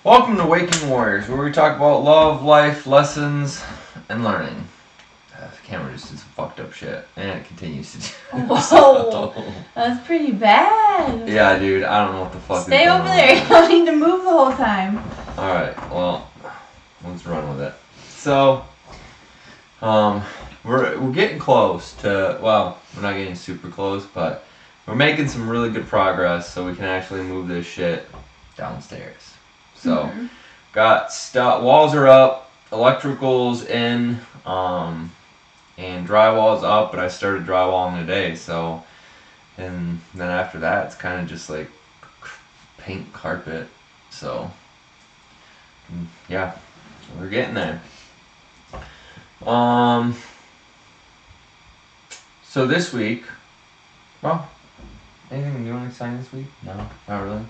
Welcome to Waking Warriors, where we talk about love, life, lessons, and learning. The camera just did some fucked up shit, and it continues to do. Whoa, so. That's pretty bad. Yeah, dude, I don't know what the fuck. Stay over there. You don't need to move the whole time. All right, well, let's run with it. So, we're getting close to. Well, we're not getting super close, but we're making some really good progress, so we can actually move this shit downstairs. So, got walls are up, electricals in, and drywall's up, but I started drywalling today, so, and then after that, it's kind of just like paint carpet, so, yeah, we're getting there. So this week, well, anything new and exciting this week? No, not really.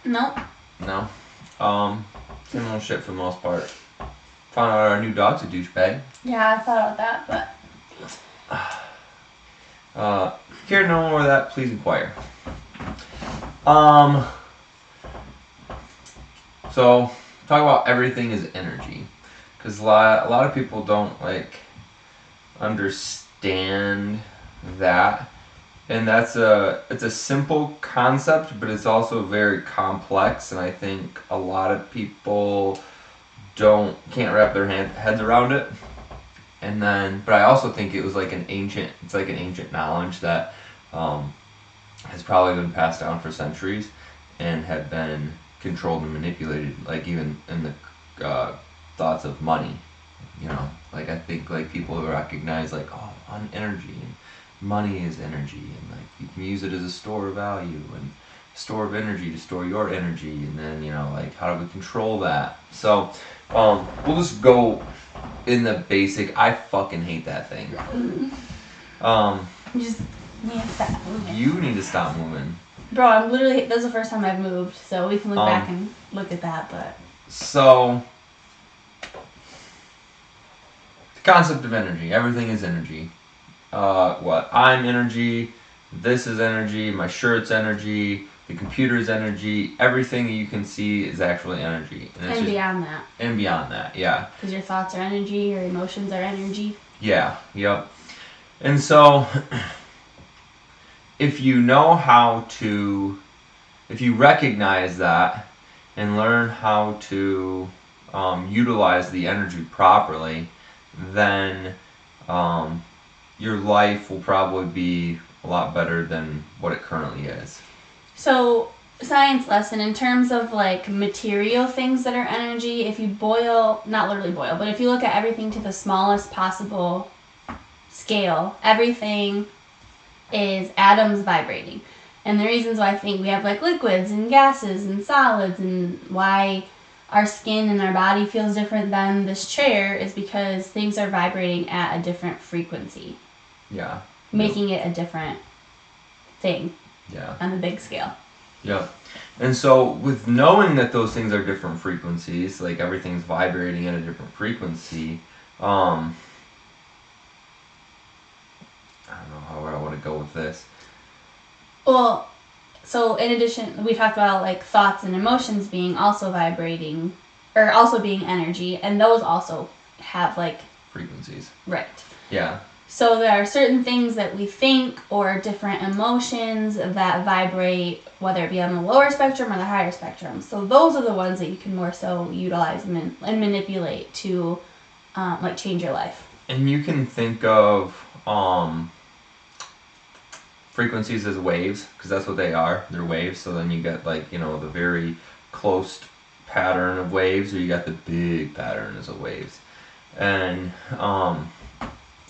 Nope. No. Same old shit for the most part. Found out our new dog's a douchebag. Yeah, I thought about that, but... Care to know more of that, please inquire. So, talk about everything is energy. Because a lot of people don't, understand that. And it's a simple concept, but it's also very complex, and I think a lot of people can't wrap their heads around it. But I also think it's like an ancient knowledge that has probably been passed down for centuries and had been controlled and manipulated, like even in the thoughts of money. I think people recognize on energy, and money is energy, and you can use it as a store of value and store of energy to store your energy, and then how do we control that? So we'll just go in the basic. I fucking hate that thing. You just need to stop moving. You need to stop moving. Bro, I'm literally... This is the first time I've moved, so we can look back and look at that, but... So... the concept of energy. Everything is energy. I'm energy, this is energy, my shirt's energy, the computer's energy, everything you can see is actually energy. And beyond that. And beyond that, yeah. Because your thoughts are energy, your emotions are energy. Yeah, yep. And so, if you recognize that and learn how to utilize the energy properly, then your life will probably be a lot better than what it currently is. So, science lesson, in terms of material things that are energy, if you not literally boil, but if you look at everything to the smallest possible scale, everything is atoms vibrating. And the reasons why I think we have liquids and gases and solids, and why our skin and our body feels different than this chair, is because things are vibrating at a different frequency. Yeah. Making it a different thing. Yeah. On the big scale. Yeah. And so with knowing that those things are different frequencies, everything's vibrating at a different frequency, I don't know how I want to go with this. Well, so in addition, we talked about thoughts and emotions being also vibrating, or also being energy, and those also have frequencies. Right. Yeah. So there are certain things that we think, or different emotions that vibrate, whether it be on the lower spectrum or the higher spectrum. So those are the ones that you can more so utilize and manipulate to change your life. And you can think of frequencies as waves, because that's what they are. They're waves. So then you get the very close pattern of waves, or you got the big pattern as of waves. And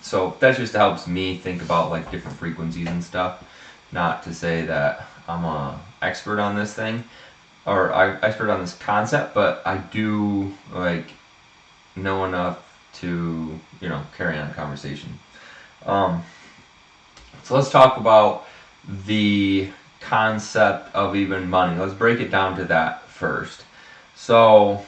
so that just helps me think about different frequencies and stuff. Not to say that I'm a expert on this thing, or I'm expert on this concept, but I do know enough to carry on a conversation. So let's talk about the concept of even money. Let's break it down to that first. So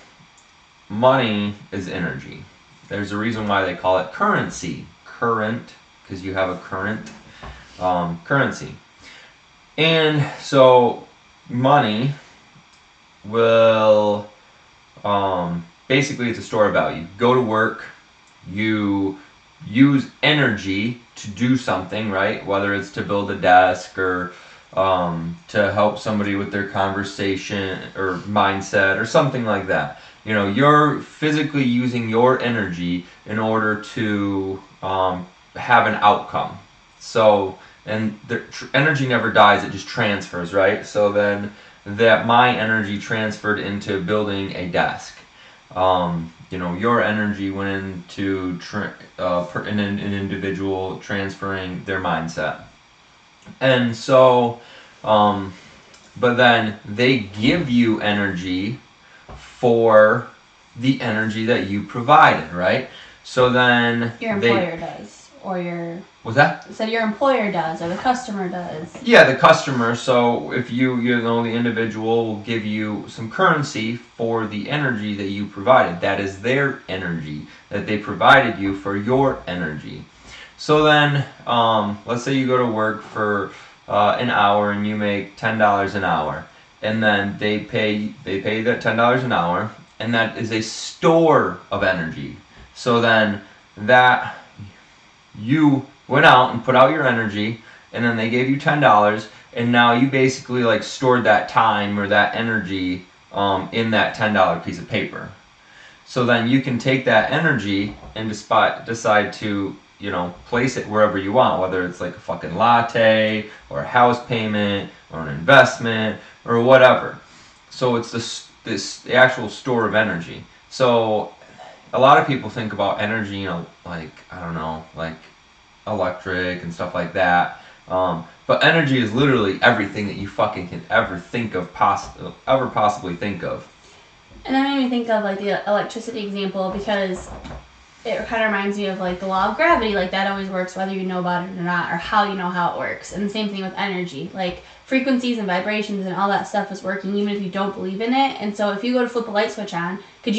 money is energy. There's a reason why they call it currency. Current, because you have a current currency. And so money will basically it's a store of value. Go to work, you use energy to do something, right? Whether it's to build a desk or to help somebody with their conversation or mindset or something like that. You know, you're physically using your energy in order to have an outcome. So, and the energy never dies; it just transfers, right? So then, that my energy transferred into building a desk. You know, your energy went into an individual transferring their mindset. And so, um, but then they give you energy for the energy that you provided, right? So then Your employer does, or your what's that? so your employer does, or the customer does. Yeah, the customer. So if you know the individual will give you some currency for the energy that you provided. That is their energy that they provided you for your energy. So then, let's say you go to work for an hour and you make $10 an hour, and then they pay that $10 an hour, and that is a store of energy. So then that you went out and put out your energy, and then they gave you $10, and now you basically like stored that time or that energy in that $10 piece of paper. So then you can take that energy and decide to, you know, place it wherever you want, whether it's like a fucking latte or a house payment or an investment or whatever. So it's this the actual store of energy. So a lot of people think about energy, you know, like I don't know, like electric and stuff like that. But energy is literally everything that you fucking can ever think of, ever possibly think of. And that made me think of like the electricity example, because it kind of reminds me of like the law of gravity. Like that always works whether you know about it or not, or how you know how it works. And the same thing with energy, like frequencies and vibrations and all that stuff is working even if you don't believe in it. And so if you go to flip a light switch on, could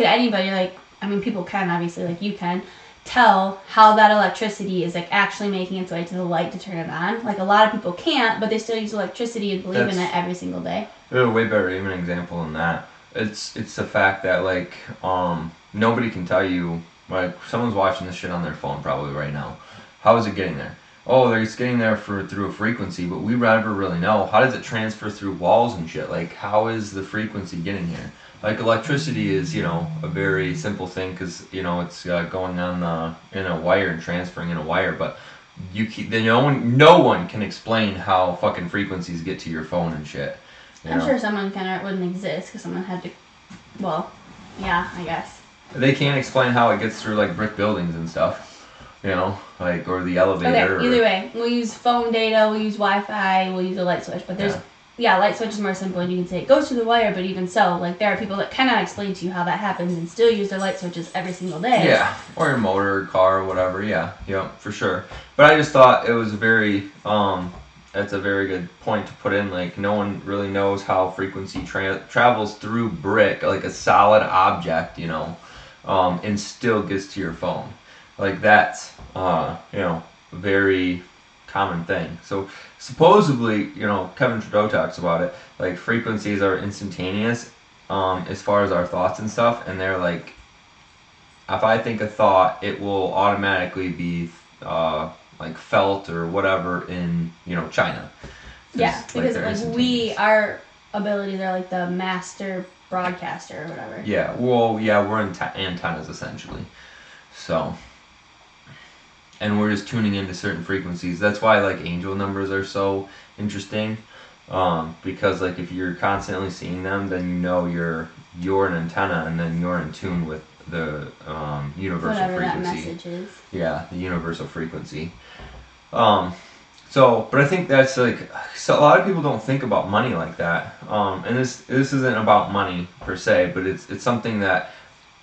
anybody, like, I mean, people can obviously, like you can tell how that electricity is like actually making its way to the light to turn it on? Like a lot of people can't, but they still use electricity and believe in it every single day. A way better even example than that. It's the fact that like nobody can tell you, like someone's watching this shit on their phone probably right now. How is it getting there? Oh, it's getting there through a frequency, but we never really know. How does it transfer through walls and shit? Like how is the frequency getting here? Like electricity is, you know, a very simple thing because you know it's going on in a wire and transferring in a wire, but no one can explain how fucking frequencies get to your phone and shit. I'm sure someone can, or it wouldn't exist because someone had to. Well, yeah, I guess. They can't explain how it gets through like brick buildings and stuff, you know, like or the elevator. Okay, either way, we'll use phone data, we'll use Wi-Fi, we'll use a light switch, but there's. Yeah, light switch is more simple, and you can say it goes through the wire, but even so, like there are people that cannot explain to you how that happens and still use their light switches every single day. Yeah, or your motor, car, or whatever. Yeah, for sure. But I just thought it was that's a very good point to put in. Like no one really knows how frequency travels through brick, like a solid object, you know, and still gets to your phone. Like that's you know, very common thing. So supposedly, you know, Kevin Trudeau talks about it. Like frequencies are instantaneous, as far as our thoughts and stuff, and they're like, if I think a thought, it will automatically be like felt or whatever in, you know, China. Yeah, because like our abilities are like the master broadcaster or whatever. Yeah, well, yeah, we're antennas essentially. So, and we're just tuning into certain frequencies. That's why like angel numbers are so interesting, because like if you're constantly seeing them, then you know you're an antenna, and then you're in tune with the universal whatever frequency. That message is. Yeah, the universal frequency. So, but I think that's like, so a lot of people don't think about money like that. And this isn't about money per se, but it's something that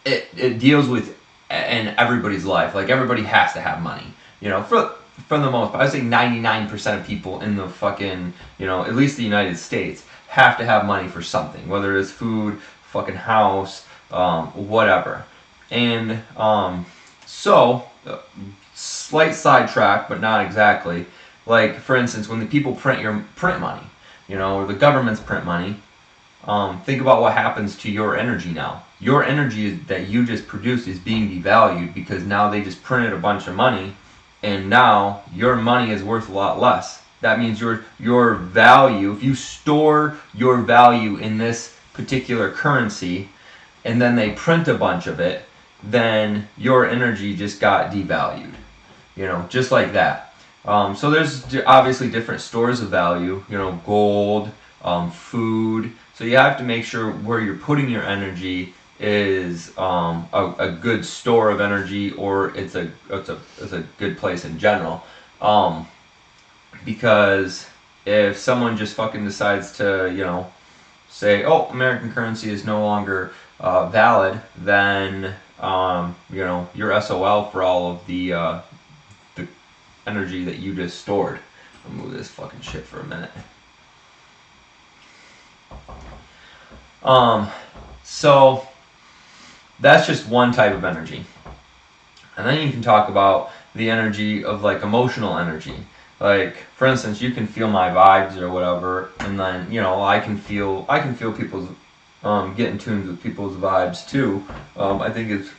it deals with in everybody's life. Like everybody has to have money, you know, for the most part. I would say 99% of people in the fucking, you know, at least the United States have to have money for something, whether it's food, fucking house, whatever. And so slight sidetrack, but not exactly. Like for instance, when the people print money, or the governments print money. Think about what happens to your energy now. Your energy that you just produced is being devalued because now they just printed a bunch of money, and now your money is worth a lot less. That means your value, if you store your value in this particular currency, and then they print a bunch of it, then your energy just got devalued. Just like that. So there's obviously different stores of value. Gold, food. So you have to make sure where you're putting your energy is a good store of energy, or it's a good place in general. Because if someone just fucking decides to say, oh, American currency is no longer valid, then you're SOL for all of the energy that you just stored. I'll move this fucking shit for a minute. So that's just one type of energy. And then you can talk about the energy of like emotional energy. Like, for instance, you can feel my vibes or whatever, and then I can feel people's get in tune with people's vibes too. I think it's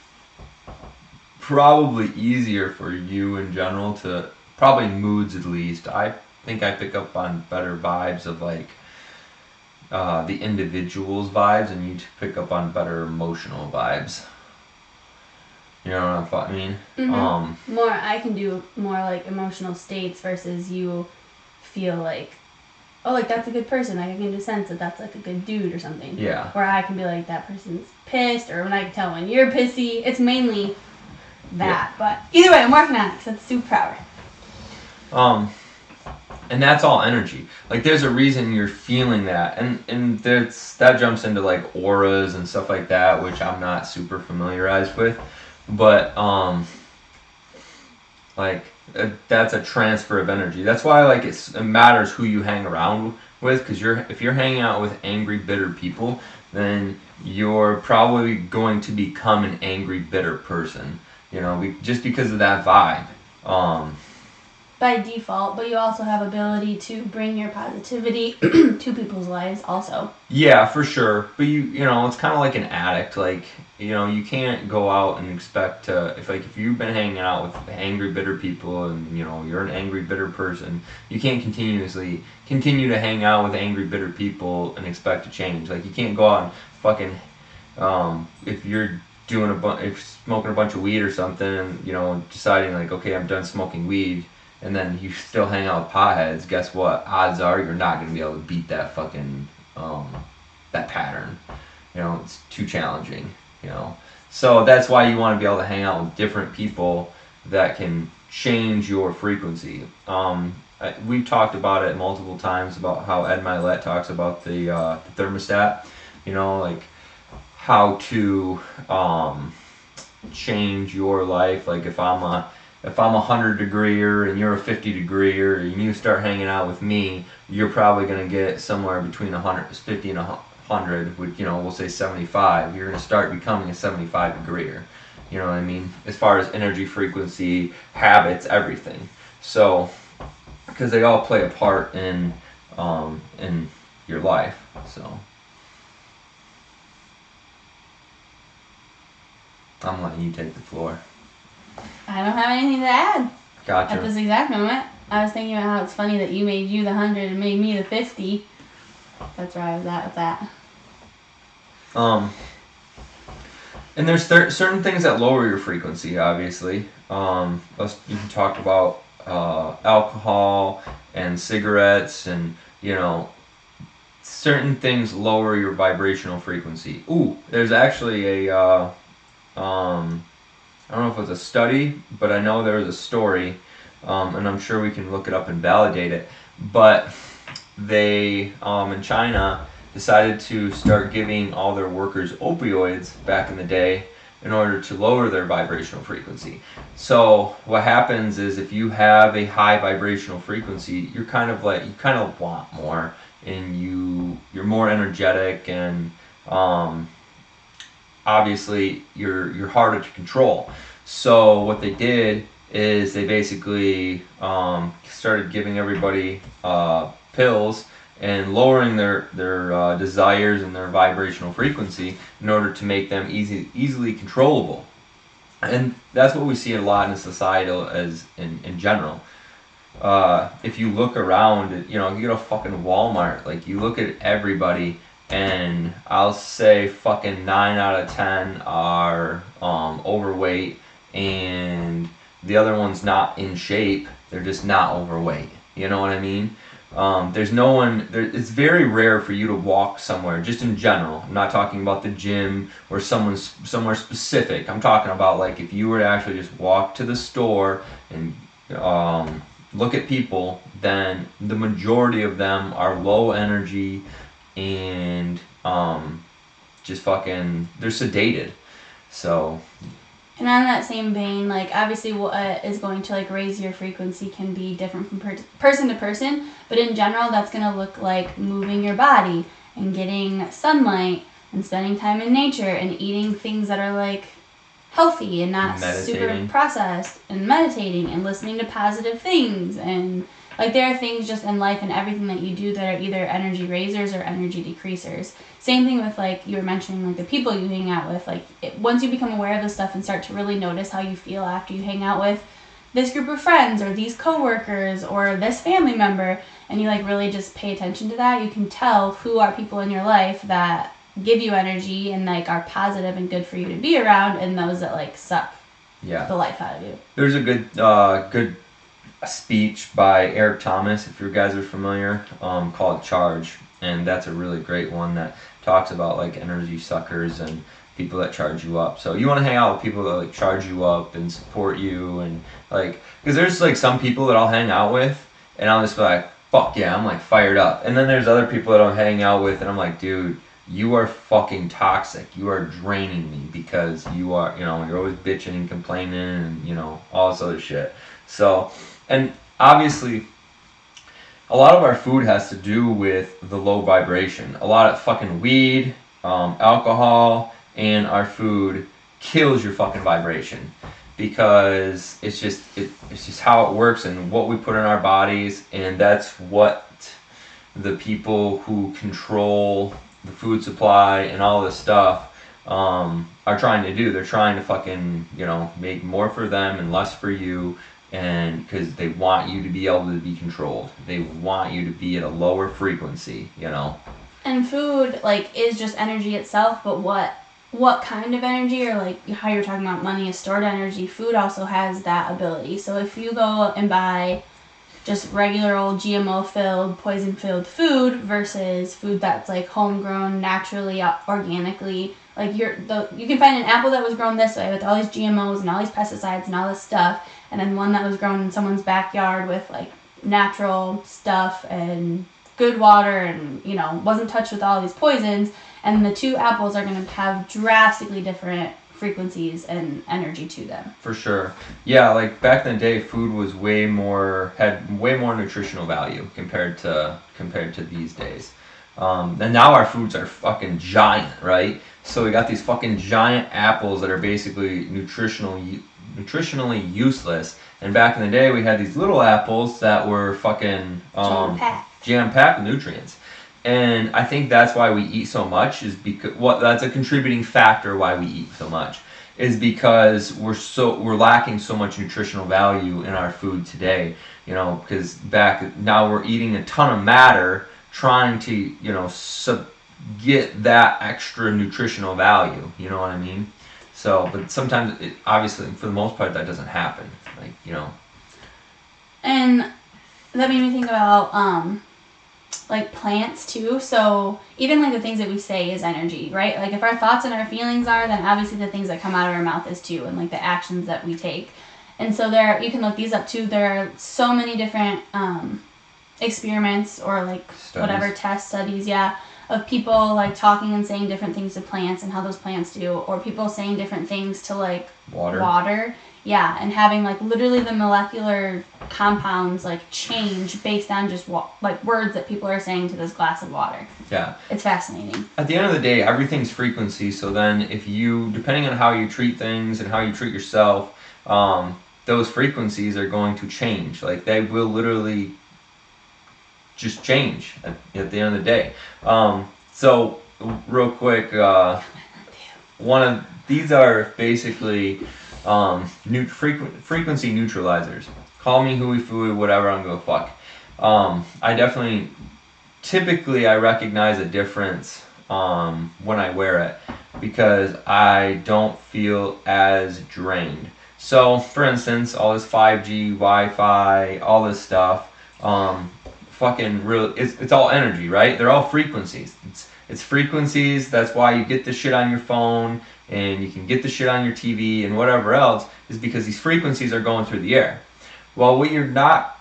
probably easier for you in general to probably moods at least. I think I pick up on better vibes of like the individual's vibes, and you pick up on better emotional vibes. You know what I mean? Mm-hmm. I can do more like emotional states versus you feel like, oh, like that's a good person. Like I can just sense that that's like a good dude or something. Yeah. Where I can be like, that person's pissed, or when I can tell when you're pissy. It's mainly that. Yeah. But either way, I'm working on it because it's superpower. And that's all energy. Like there's a reason you're feeling that, and that jumps into like auras and stuff like that, which I'm not super familiarized with. But that's a transfer of energy. That's why like it matters who you hang around with, because if you're hanging out with angry, bitter people, then you're probably going to become an angry, bitter person. Just because of that vibe. By default, but you also have ability to bring your positivity to people's lives also. Yeah, for sure. But it's kind of like an addict. Like, you can't go out and expect to, if you've been hanging out with angry, bitter people, and you're an angry, bitter person, you can't continue to hang out with angry, bitter people and expect to change. Like, you can't go out and fucking, if you're smoking a bunch of weed or something, and deciding like, okay, I'm done smoking weed, and then you still hang out with potheads, guess what? Odds are you're not going to be able to beat that fucking, that pattern. It's too challenging, So that's why you want to be able to hang out with different people that can change your frequency. We've talked about it multiple times about how Ed Milet talks about the thermostat, like how to change your life. Like if I'm a 100-degreer and you're a 50-degreer and you start hanging out with me, you're probably going to get somewhere between 50 and 100, which, we'll say 75. You're going to start becoming a 75-degreer. You know what I mean? As far as energy, frequency, habits, everything. So, because they all play a part in your life. So, I'm letting you take the floor. I don't have anything to add. Gotcha. At this exact moment, I was thinking about how it's funny that you made you the 100 and made me the 50. That's where I was at with that. And there's certain things that lower your frequency, obviously. You can talk about alcohol and cigarettes, and certain things lower your vibrational frequency. Ooh, there's actually a I don't know if it was a study, but I know there was a story, and I'm sure we can look it up and validate it. But they, in China, decided to start giving all their workers opioids back in the day in order to lower their vibrational frequency. So what happens is if you have a high vibrational frequency, you kind of want more, and you're more energetic, and obviously you're harder to control. So what they did is they basically started giving everybody pills and lowering their desires and their vibrational frequency in order to make them easily controllable. And that's what we see a lot in society as in general. If you look around, you go to fucking Walmart, like you look at everybody, and I'll say fucking 9 out of 10 are overweight, and the other one's not in shape. They're just not overweight. You know what I mean? There's no one. It's very rare for you to walk somewhere, just in general. I'm not talking about the gym or someone's somewhere specific. I'm talking about like if you were to actually just walk to the store and look at people, then the majority of them are low energy and just fucking they're sedated. So. And on that same vein, like obviously what is going to like raise your frequency can be different from person to person, but in general that's going to look like moving your body and getting sunlight and spending time in nature and eating things that are like healthy and not super processed, and meditating and listening to positive things. And like there are things just in life and everything that you do that are either energy raisers or energy decreasers. Same thing with like you were mentioning, like the people you hang out with. Like once you become aware of this stuff and start to really notice how you feel after you hang out with this group of friends or these coworkers or this family member, and you like really just pay attention to that, you can tell who are people in your life that give you energy and like are positive and good for you to be around, and those that like suck the life out of you. There's a good speech by Eric Thomas, if you guys are familiar, called Charge, and that's a really great one that talks about like energy suckers and people that charge you up. So you want to hang out with people that like charge you up and support you, and like because there's like some people that I'll hang out with and I'll just be like, fuck yeah, I'm like fired up, and then there's other people that I'm hanging out with and I'm like, dude, you are fucking toxic. You are draining me because you are, you're always bitching and complaining and, all this other shit. So, and obviously, a lot of our food has to do with the low vibration. A lot of fucking weed, alcohol, and our food kills your fucking vibration because it's just how it works and what we put in our bodies, and that's what the people who control the food supply and all this stuff are trying to do. They're trying to fucking make more for them and less for you, and because they want you to be able to be controlled. They want you to be at a lower frequency. And food like is just energy itself, but what kind of energy, or like how you're talking about money is stored energy, food also has that ability. So if you go and buy just regular old GMO-filled, poison-filled food versus food that's like homegrown, naturally, organically. Like you can find an apple that was grown this way with all these GMOs and all these pesticides and all this stuff, and then one that was grown in someone's backyard with like natural stuff and good water and wasn't touched with all these poisons. And the two apples are going to have drastically different frequencies and energy to them. For sure. Yeah, like back in the day, food was had way more nutritional value compared to these days. And now our foods are fucking giant, right? So we got these fucking giant apples that are basically nutritionally useless. And back in the day, we had these little apples that were fucking jam-packed with nutrients. And I think that's why we eat so much, is because that's a contributing factor why we eat so much, is because we're lacking so much nutritional value in our food today. Because now we're eating a ton of matter, trying to get that extra nutritional value. You know what I mean? So, but sometimes obviously for the most part that doesn't happen. And that made me think about like plants too. So even like the things that we say is energy, right? Like if our thoughts and our feelings are, then obviously the things that come out of our mouth is too, and like the actions that we take. And so you can look these up too. There are so many different experiments or like whatever test studies, of people like talking and saying different things to plants and how those plants do, or people saying different things to like water. Yeah, and having like literally the molecular compounds like change based on just like words that people are saying to this glass of water. Yeah. It's fascinating. At the end of the day, everything's frequency. So then if you, depending on how you treat things and how you treat yourself, those frequencies are going to change. Like they will literally just change at the end of the day. So real quick, one of these are basically frequency neutralizers. Call me hooey fooey, whatever. I'm gonna fuck. I definitely, typically, I recognize a difference when I wear it because I don't feel as drained. So, for instance, all this 5G, Wi-Fi, all this stuff, fucking real. It's all energy, right? They're all frequencies. It's frequencies. That's why you get this shit on your phone and you can get the shit on your TV and whatever else is because these frequencies are going through the air. Well, what you're not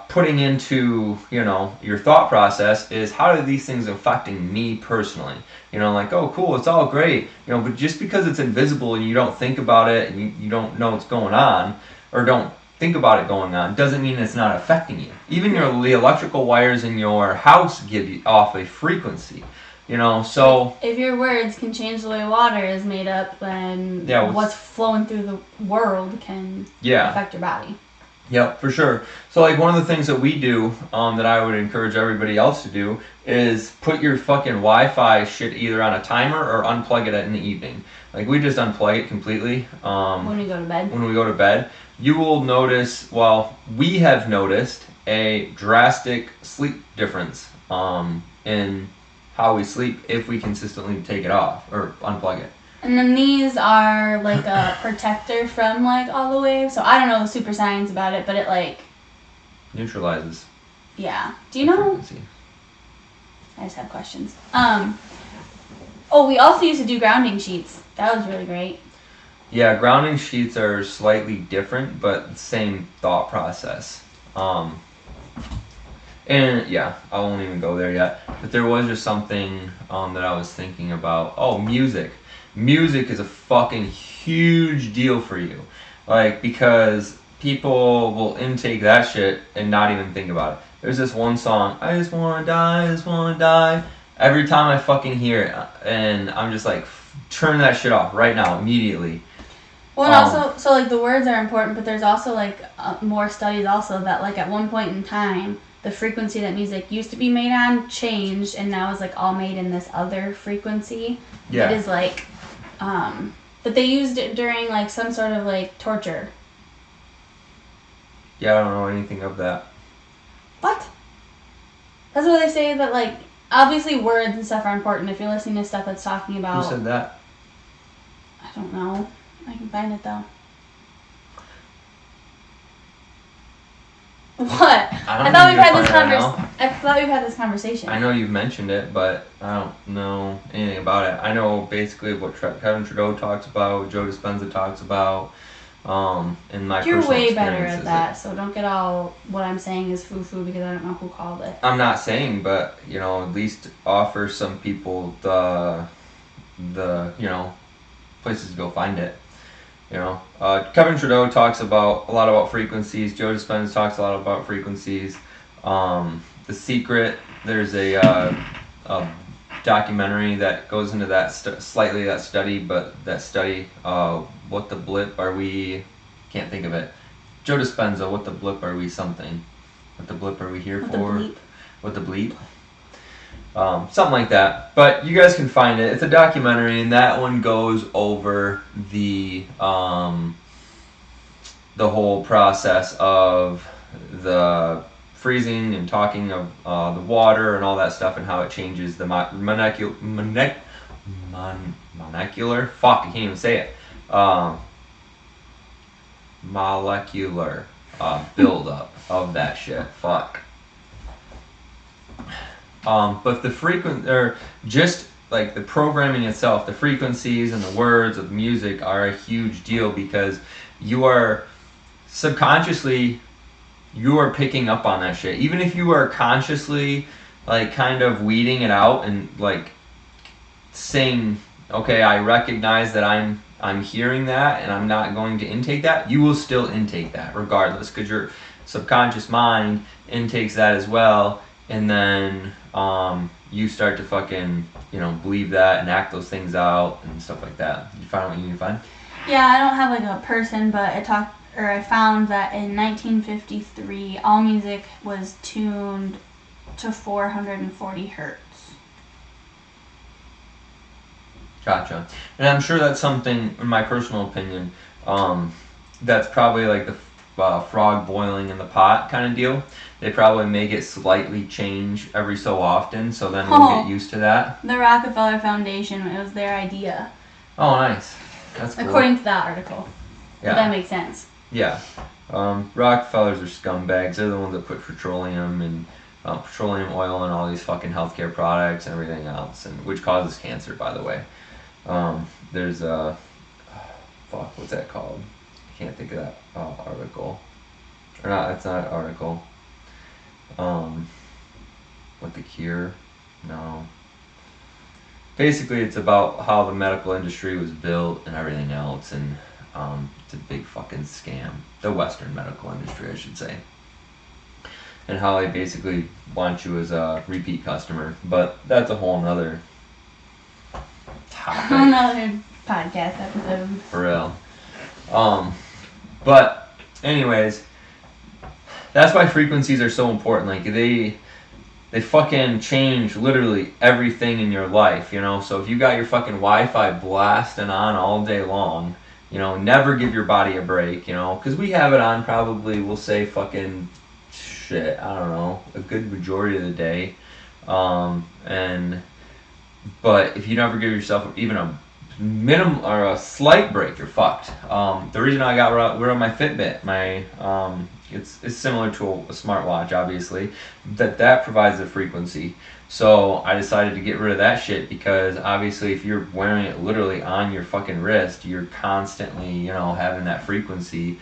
putting into your thought process is how are these things affecting me personally? Like, oh cool, it's all great, but just because it's invisible and you don't think about it and you don't know what's going on or don't think about it going on doesn't mean it's not affecting you. Even the electrical wires in your house give you off a frequency. So if your words can change the way water is made up, then what's flowing through the world can affect your body. Yep, for sure. So like one of the things that we do that I would encourage everybody else to do is put your fucking Wi-Fi shit either on a timer or unplug it in the evening. Like we just unplug it completely. When we go to bed. When we go to bed, you will notice. Well, we have noticed a drastic sleep difference in how we sleep if we consistently take it off or unplug it. And then these are like a protector from like all the waves. So I don't know the super science about it, but it like neutralizes. Yeah. Do you know? Frequency. I just have questions. Oh, we also used to do grounding sheets. That was really great. Yeah, grounding sheets are slightly different, but same thought process. And yeah, I won't even go there yet. But there was just something that I was thinking about. Oh, music. Music is a fucking huge deal for you. Like, because people will intake that shit and not even think about it. There's this one song, I just wanna die, I just wanna die. Every time I fucking hear it, and I'm just like, turn that shit off right now, immediately. Well, and also, so like the words are important, but there's also like more studies also that like at one point in time, the frequency that music used to be made on changed, and now is like all made in this other frequency. Yeah. It is like, but they used it during like some sort of like torture. Yeah, I don't know anything of that. What? That's what they say, that like obviously words and stuff are important if you're listening to stuff that's talking about. Who said that? I don't know. I can find it though. What? I thought we've had this conversation. I know you've mentioned it, but I don't know anything about it. I know basically what Kevin Trudeau talks about, Joe Dispenza talks about, in my You're way better at that, so don't get all what I'm saying is foo-foo because I don't know who called it. I'm not saying, but, at least offer some people the places to go find it. Kevin Trudeau talks a lot about frequencies. Joe Dispenza talks a lot about frequencies. The Secret, there's a documentary that goes into that study, but that study, what the blip are we? Can't think of it. Joe Dispenza, what the blip are we? Something. What the blip are we here for? What the bleep? Something like that. But you guys can find it. It's a documentary, and that one goes over the whole process of the freezing and talking of the water and all that stuff and how it changes the molecular. Fuck, I can't even say it. Molecular buildup of that shit. Fuck. But just like the programming itself, the frequencies and the words of music are a huge deal because you are subconsciously, you are picking up on that shit. Even if you are consciously like kind of weeding it out and like saying, okay, I recognize that I'm hearing that and I'm not going to intake that, you will still intake that regardless because your subconscious mind intakes that as well. And then you start to fucking, believe that and act those things out and stuff like that. You find what you need to find? Yeah, I don't have like a person, but or I found that in 1953, all music was tuned to 440 hertz. Gotcha. And I'm sure that's something, in my personal opinion, that's probably like the frog boiling in the pot kind of deal. They probably make it slightly change every so often, so then we'll get used to that. The Rockefeller Foundation, it was their idea. Oh, nice. That's cool. According to that article. Yeah. But that makes sense. Yeah. Rockefellers are scumbags. They're the ones that put petroleum and petroleum oil in all these fucking healthcare products and everything else, and which causes cancer, by the way. There's what's that called? I can't think of that article. Or not, it's not an article. What the cure? No. Basically, it's about how the medical industry was built and everything else, and it's a big fucking scam. The Western medical industry, I should say. And how they basically want you as a repeat customer. But that's a whole nother topic. Another podcast episode. For real. But anyways, that's why frequencies are so important. Like they fucking change literally everything in your life, you know? So if you got your fucking Wi-Fi blasting on all day long, you know, never give your body a break, you know? Because we have it on probably, we'll say fucking shit, I don't know, a good majority of the day. But if you never give yourself even a minimum or a slight break, you're fucked. The reason I got rid of my Fitbit, it's similar to a smartwatch, obviously, that provides the frequency. So I decided to get rid of that shit because obviously if you're wearing it literally on your fucking wrist, you're constantly, you know, having that frequency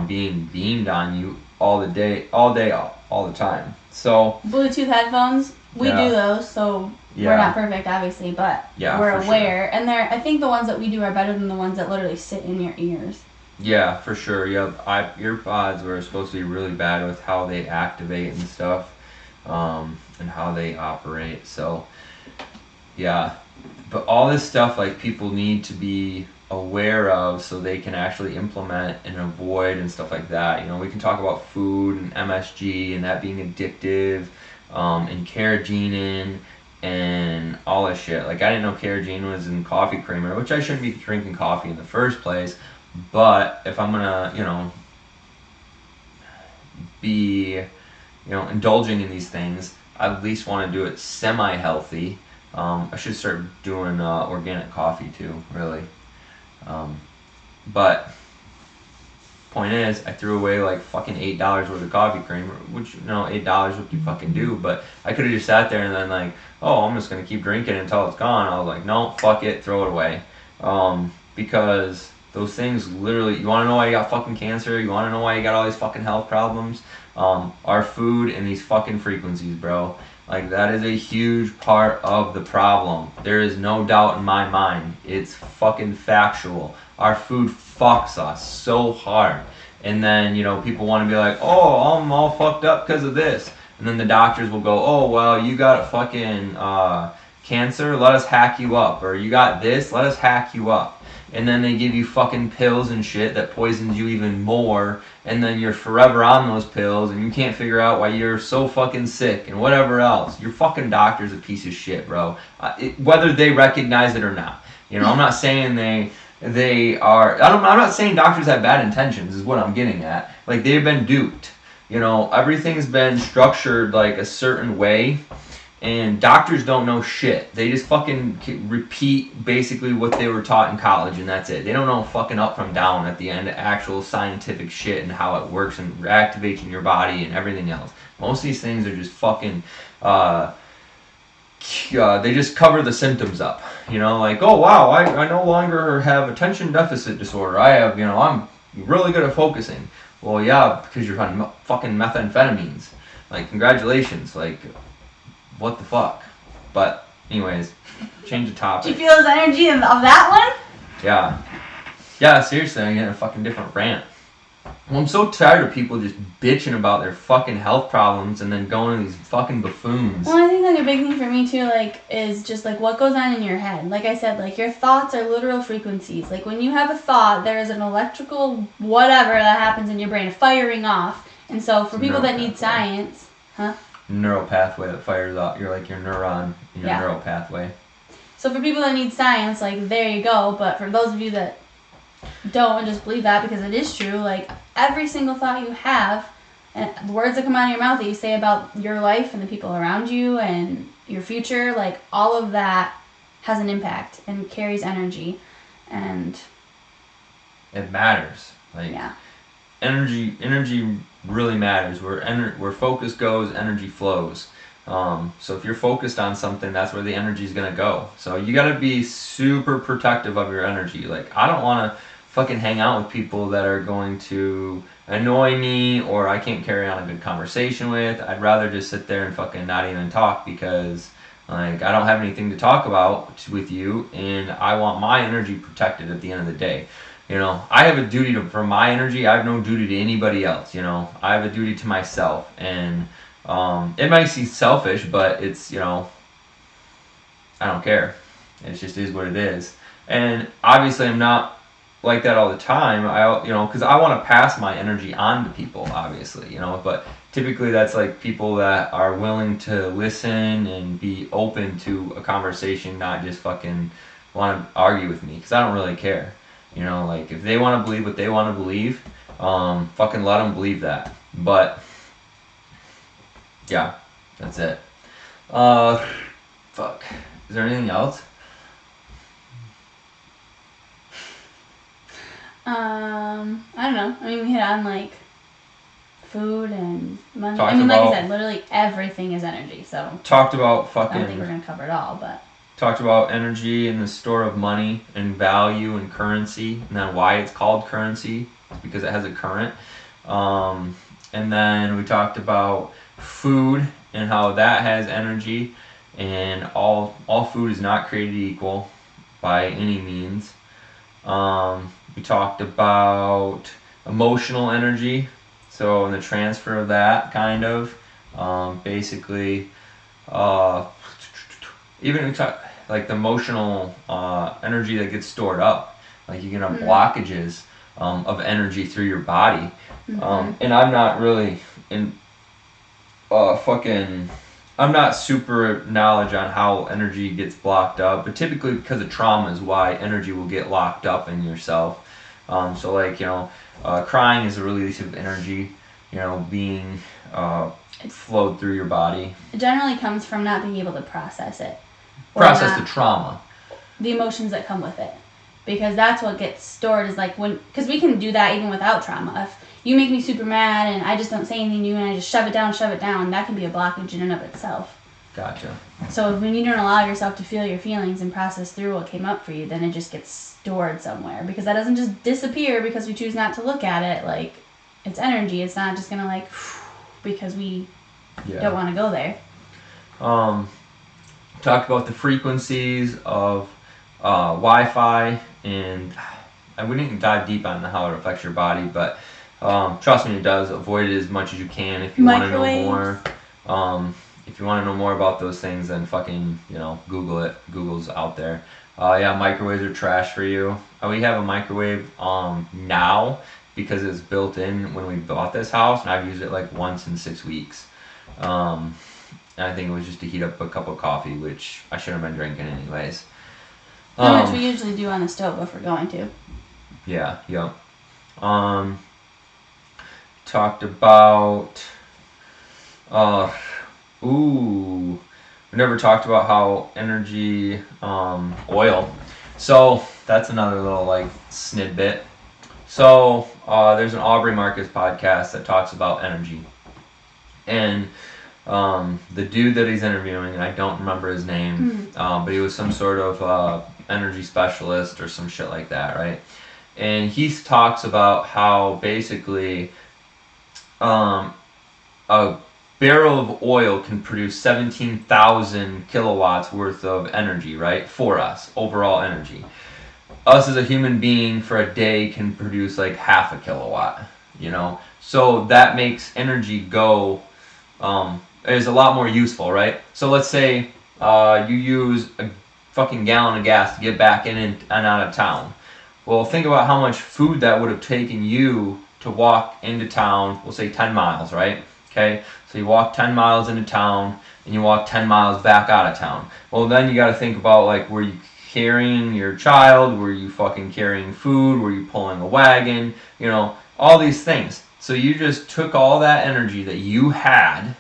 being beamed on you all the day, all the time. So Bluetooth headphones, we do those, so we're not perfect, obviously, but we're aware. Sure. And I think the ones that we do are better than the ones that literally sit in your ears. Yeah, for sure. Earpods were supposed to be really bad with how they activate and stuff, and how they operate. So, yeah. But all this stuff, like, people need to be aware of so they can actually implement and avoid and stuff like that. You know, we can talk about food and MSG and that being addictive, and carrageenan and all this shit. Like, I didn't know carrageenan was in coffee creamer, which I shouldn't be drinking coffee in the first place. But if I'm gonna, you know, be, you know, indulging in these things, I at least want to do it semi-healthy. I should start doing organic coffee too, really. But point is, I threw away like fucking $8 worth of coffee creamer, which, you know, $8 what you fucking do. But I could have just sat there and then like, oh, I'm just gonna keep drinking until it's gone. I was like, no, fuck it, throw it away, because those things literally, you want to know why you got fucking cancer? You want to know why you got all these fucking health problems? Our food and these fucking frequencies, bro. Like, that is a huge part of the problem. There is no doubt in my mind. It's fucking factual. Our food fucks us so hard. And then, you know, people want to be like, oh, I'm all fucked up because of this. And then the doctors will go, oh, well, you got fucking cancer, let us hack you up. Or you got this, let us hack you up. And then they give you fucking pills and shit that poisons you even more, and then you're forever on those pills, and you can't figure out why you're so fucking sick, and whatever else. Your fucking doctor's a piece of shit, bro. Whether they recognize it or not. You know, I'm not saying they are, I'm not saying doctors have bad intentions, is what I'm getting at. Like, they've been duped. You know, everything's been structured like a certain way. And doctors don't know shit. They just fucking repeat basically what they were taught in college, and that's it. They don't know fucking up from down at the end, actual scientific shit and how it works and activates in your body and everything else. Most of these things are just fucking, they just cover the symptoms up. You know, like, oh wow, I no longer have attention deficit disorder. I have, you know, I'm really good at focusing. Well, yeah, because you're on fucking methamphetamines. Like, congratulations, like, what the fuck? But anyways, change the topic. Do you feel his energy of that one? Yeah. Yeah, seriously, I'm getting a fucking different rant. I'm so tired of people just bitching about their fucking health problems and then going to these fucking buffoons. Well, I think like a big thing for me too, like, is just like what goes on in your head. Like I said, like your thoughts are literal frequencies. Like when you have a thought, there is an electrical whatever that happens in your brain firing off. And so for people that need science, Neural pathway that fires out. You're like your neuron in your Yeah. neural pathway. So for people that need science, like there you go. But for those of you that don't and just believe that because it is true, like every single thought you have and the words that come out of your mouth that you say about your life and the people around you and your future, like all of that has an impact and carries energy. And It matters. Like yeah. energy really matters. Where focus goes, energy flows. So if you're focused on something, that's where the energy is gonna go. So you gotta be super protective of your energy. Like I don't want to fucking hang out with people that are going to annoy me or I can't carry on a good conversation with. I'd rather just sit there and fucking not even talk because like I don't have anything to talk about with you, and I want my energy protected at the end of the day. You know, I have a duty for my energy. I have no duty to anybody else. You know, I have a duty to myself, and it might seem selfish, but it's, you know, I don't care. It just is what it is. And obviously, I'm not like that all the time. Because I want to pass my energy on to people, obviously, you know. But typically, that's like people that are willing to listen and be open to a conversation, not just fucking want to argue with me, because I don't really care. You know, like if they want to believe what they want to believe, fucking let them believe that. But yeah, that's it. Fuck. Is there anything else? I don't know. I mean, we hit on like food and money. Talked I mean, like about- I said, literally everything is energy. So Talked about I don't think fucking. we're gonna cover it all, but Talked about energy and the store of money and value and currency, and then why it's called currency. It's because it has a current. And then we talked about food and how that has energy, and all food is not created equal by any means. We talked about emotional energy, so in the transfer of that kind of basically even we talk like the emotional energy that gets stored up, like you can have blockages of energy through your body. And I'm not really in I'm not super knowledge on how energy gets blocked up, but typically because of trauma is why energy will get locked up in yourself. So like, you know, crying is a release of energy, you know, being flowed through your body. it generally comes from not being able to process it. Or Process not- the trauma. the emotions that come with it, because that's what gets stored. Is like because we can do that even without trauma. If you make me super mad and I just don't say anything to you and I just shove it down, that can be a blockage in and of itself. Gotcha. So when you don't allow yourself to feel your feelings and process through what came up for you, then it just gets stored somewhere, because that doesn't just disappear because we choose not to look at it. Like, it's energy. It's not just gonna like because we don't want to go there. Talked about the frequencies of Wi-Fi, and we didn't dive deep on how it affects your body, but trust me, it does. Avoid it as much as you can if you want to know more. If you want to know more about those things, then fucking, you know, Google it. Google's out there. Yeah, microwaves are trash for you. We have a microwave now because it's built in when we bought this house, and I've used it like once in 6 weeks. And I think it was just to heat up a cup of coffee, which I shouldn't have been drinking anyways. Which we usually do on the stove if we're going to. Yeah, yep. Talked about we never talked about how energy oil. So that's another little like snidbit. So there's an Aubrey Marcus podcast that talks about energy, and the dude that he's interviewing, and I don't remember his name, but he was some sort of energy specialist or some shit like that, right? And he talks about how basically a barrel of oil can produce 17,000 kilowatts worth of energy, right? For us, overall energy. Us as a human being for a day can produce like half a kilowatt. you know. So that makes energy go is a lot more useful, right? So let's say you use a fucking gallon of gas to get back in and out of town. Well, think about how much food that would have taken you to walk into town. We'll say 10 miles, right? Okay, so you walk 10 miles into town and you walk 10 miles back out of town. Well, then you got to think about, like, were you carrying your child? Were you fucking carrying food? Were you pulling a wagon? You know, all these things. So you just took all that energy that you had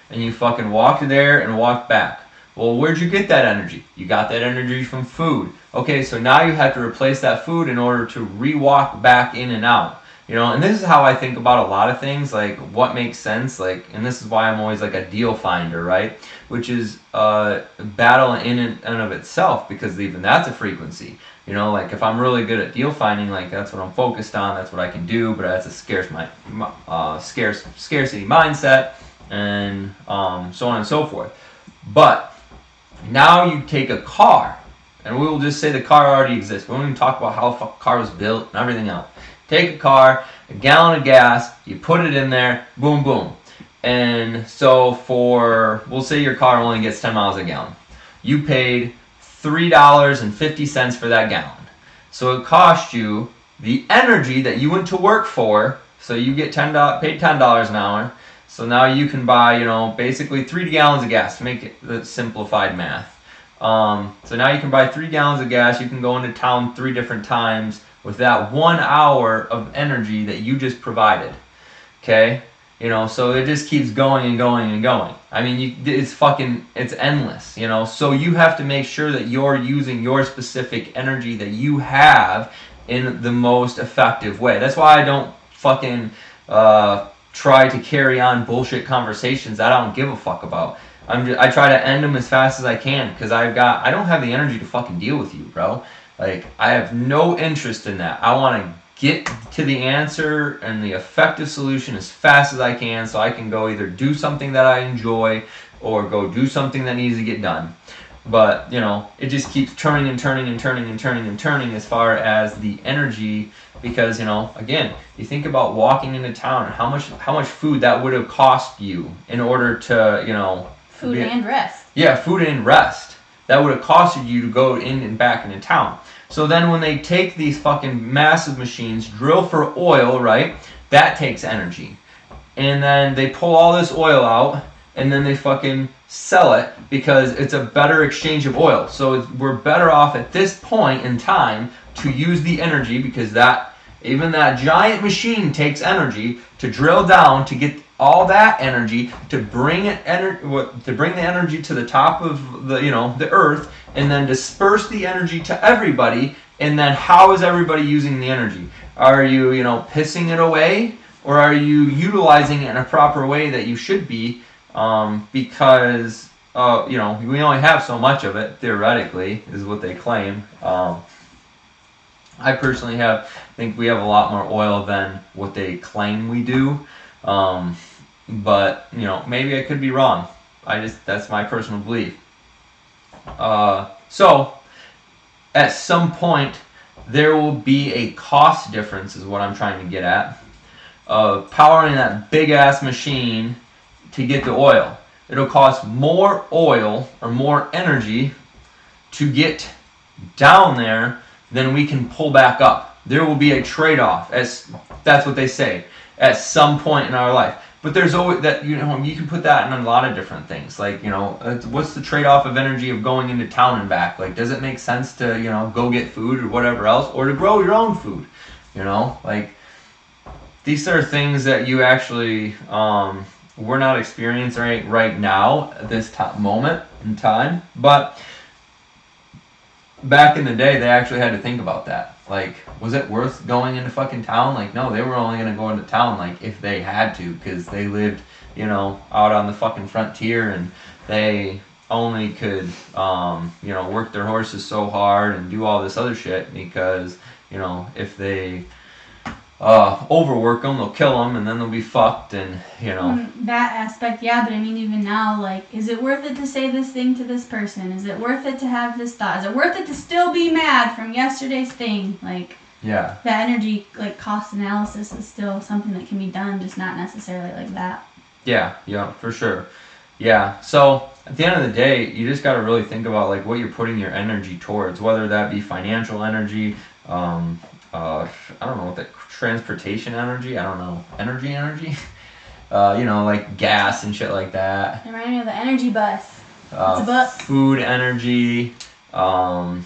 and you fucking walked there and walked back. Well, where'd you get that energy? You got that energy from food. Okay, so now you have to replace that food in order to re-walk back in and out. You know, and this is how I think about a lot of things, like what makes sense, like, and this is why I'm always like a deal finder, right? Which is a battle in and of itself, because even that's a frequency. You know, like if I'm really good at deal finding, like that's what I'm focused on, that's what I can do, but that's a scarcity mindset, and so on and so forth. But now you take a car, and we will just say the car already exists. We won't even talk about how the car was built and everything else. Take a car, a gallon of gas, you put it in there, boom, boom. And so we'll say your car only gets 10 miles a gallon. You paid $3.50 for that gallon. So it cost you the energy that you went to work for, so you get paid $10 an hour. So now you can buy, you know, basically 3 gallons of gas to make it the simplified math. So now you can buy 3 gallons of gas. You can go into town 3 different times with that 1 hour of energy that you just provided. Okay? You know, so it just keeps going and going and going. I mean, it's endless, you know. So you have to make sure that you're using your specific energy that you have in the most effective way. That's why I don't fucking try to carry on bullshit conversations that I don't give a fuck about. I try to end them as fast as I can, because I don't have the energy to fucking deal with you, bro. Like, I have no interest in that. I want to get to the answer and the effective solution as fast as I can, so I can go either do something that I enjoy or go do something that needs to get done. But, you know, it just keeps turning and turning and turning and turning and turning as far as the energy, because, you know, again, you think about walking into town and how much food that would have cost you in order to, you know, food and rest. Yeah, food and rest. That would have costed you to go in and back into town. So then when they take these fucking massive machines, drill for oil, right? That takes energy. And then they pull all this oil out, and then they fucking sell it because it's a better exchange of oil. So we're better off at this point in time to use the energy, because even that giant machine takes energy to drill down to get all that energy to bring the energy to the top of the earth, and then disperse the energy to everybody. And then how is everybody using the energy? Are you, pissing it away, or are you utilizing it in a proper way that you should be? Because we only have so much of it, theoretically, is what they claim. I personally think we have a lot more oil than what they claim we do. But maybe I could be wrong. That's my personal belief. So at some point there will be a cost difference, is what I'm trying to get at, of powering that big ass machine to get the oil. It'll cost more oil or more energy to get down there than we can pull back up. There will be a trade-off, as that's what they say, at some point in our life. But there's always that, you can put that in a lot of different things. Like, what's the trade-off of energy of going into town and back? Like, does it make sense to, go get food or whatever else, or to grow your own food? Like, these are things that you actually, we're not experiencing right now at this moment in time. But back in the day, they actually had to think about that. Like, was it worth going into fucking town? Like, no, they were only going to go into town, like, if they had to, because they lived, out on the fucking frontier, and they only could, work their horses so hard and do all this other shit, because, if they overwork them, they'll kill them, and then they'll be fucked, and, That aspect, yeah, but I mean, even now, like, is it worth it to say this thing to this person? Is it worth it to have this thought? Is it worth it to still be mad from yesterday's thing? Like, Yeah. The energy like cost analysis is still something that can be done, just not necessarily like that. Yeah, for sure. Yeah. So at the end of the day, you just got to really think about like what you're putting your energy towards, whether that be financial energy, I don't know what that transportation energy. I don't know energy. Like gas and shit like that. Remind me of the energy bus. It's a bus. Food energy, all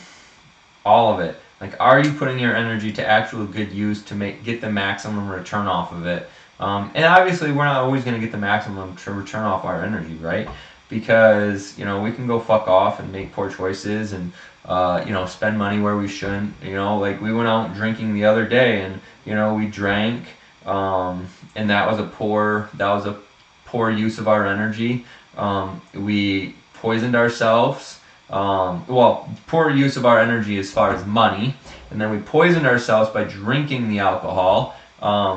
of it. Like, are you putting your energy to actual good use to get the maximum return off of it? And obviously, we're not always going to get the maximum return off our energy, right? Because we can go fuck off and make poor choices and spend money where we shouldn't. Like we went out drinking the other day and we drank, and that was a poor use of our energy. We poisoned ourselves. Poor use of our energy as far as money, and then we poisoned ourselves by drinking the alcohol,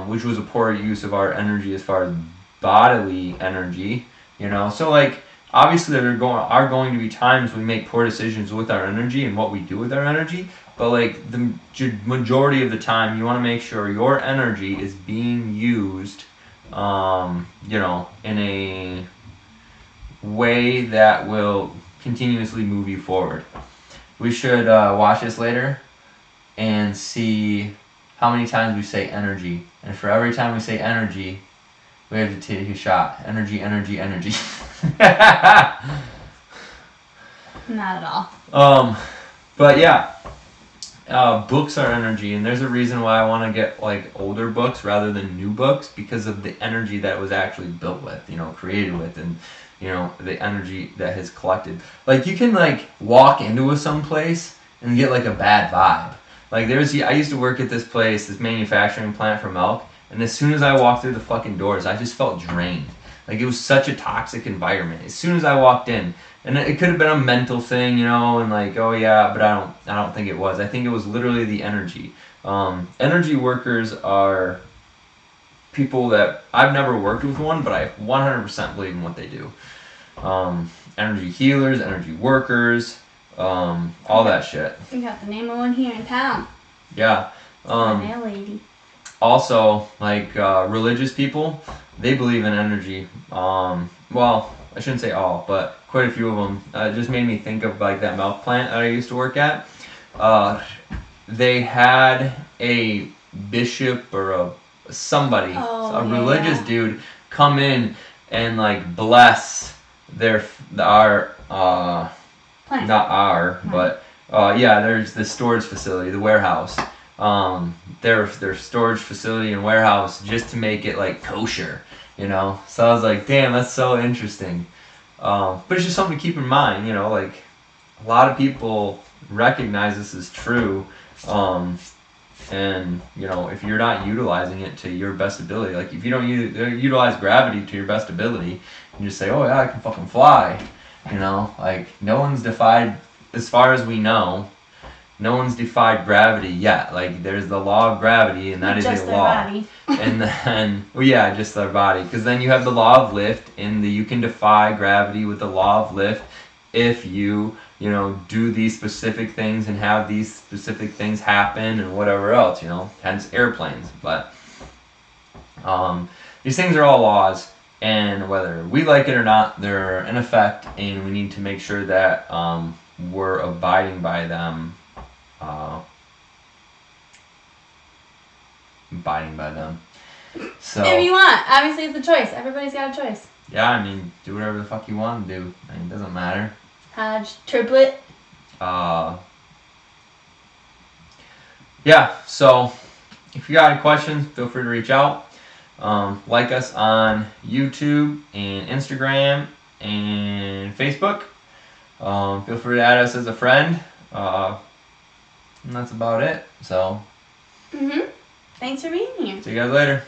which was a poor use of our energy as far as bodily energy. So like obviously there are going to be times we make poor decisions with our energy and what we do with our energy, but like the majority of the time, you want to make sure your energy is being used, in a way that will continuously move you forward. We should watch this later and see how many times we say energy. And for every time we say energy, we have to take a shot. Energy. Not at all. But yeah, books are energy, and there's a reason why I want to get like older books rather than new books, because of the energy that it was actually built with, created with, and the energy that has collected. Like you can like walk into someplace and get like a bad vibe. Like I used to work at this manufacturing plant for milk, and as soon as I walked through the fucking doors, I just felt drained. Like it was such a toxic environment. As soon as I walked in, and it could have been a mental thing, and like, oh yeah, but I don't think it was. I think it was literally the energy. Energy workers are people that I've never worked with one, but I 100% believe in what they do. Energy healers, energy workers, all that shit. We got the name of one here in town. Yeah. Nail lady. Also, like religious people, they believe in energy. Well, I shouldn't say all, but quite a few of them. It just made me think of like that milk plant that I used to work at. They had a bishop or somebody, a religious dude, come in and like bless our plant. Not our, but there's the storage facility, the warehouse. Their storage facility and warehouse, just to make it like kosher, So I was like, damn, that's so interesting. But it's just something to keep in mind, like a lot of people recognize this as true. And if you're not utilizing it to your best ability, like if you don't utilize gravity to your best ability, you just say, oh yeah, I can fucking fly. Like no one's defied, as far as we know, no one's defied gravity yet. Like there's the law of gravity, and that just is a law. Body. And then, just their body. Because then you have the law of lift, and you can defy gravity with the law of lift if you do these specific things and have these specific things happen and whatever else. Hence airplanes. But these things are all laws. And whether we like it or not, they're in effect, and we need to make sure that we're abiding by them. So if you want, obviously it's a choice. Everybody's got a choice. Yeah, I mean, do whatever the fuck you want to do. I mean, it doesn't matter. Hodge, triplet. Yeah. So if you got any questions, feel free to reach out. Like us on YouTube and Instagram and Facebook. Feel free to add us as a friend. And that's about it. So. Thanks for being here. See you guys later.